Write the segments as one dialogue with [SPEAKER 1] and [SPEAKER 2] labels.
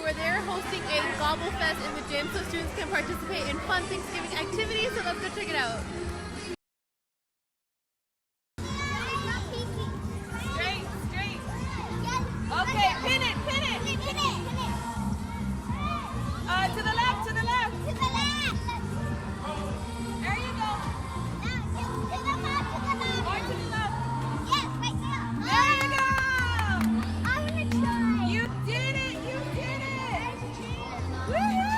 [SPEAKER 1] where they're hosting a Gobble Fest in the gym so students can participate in fun Thanksgiving activities. So let's go check it out. Straight, straight. Okay, pin it, pin it. To the left, to the left. There you go. Or to the left. There you go. You did it, you did it. Woohoo!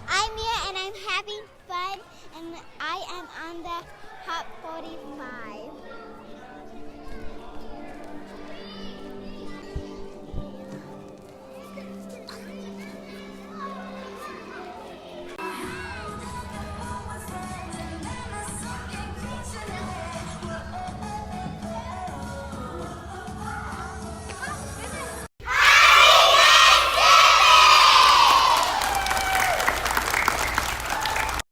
[SPEAKER 2] I'm Mia and I'm having fun and I am on the Hot 45.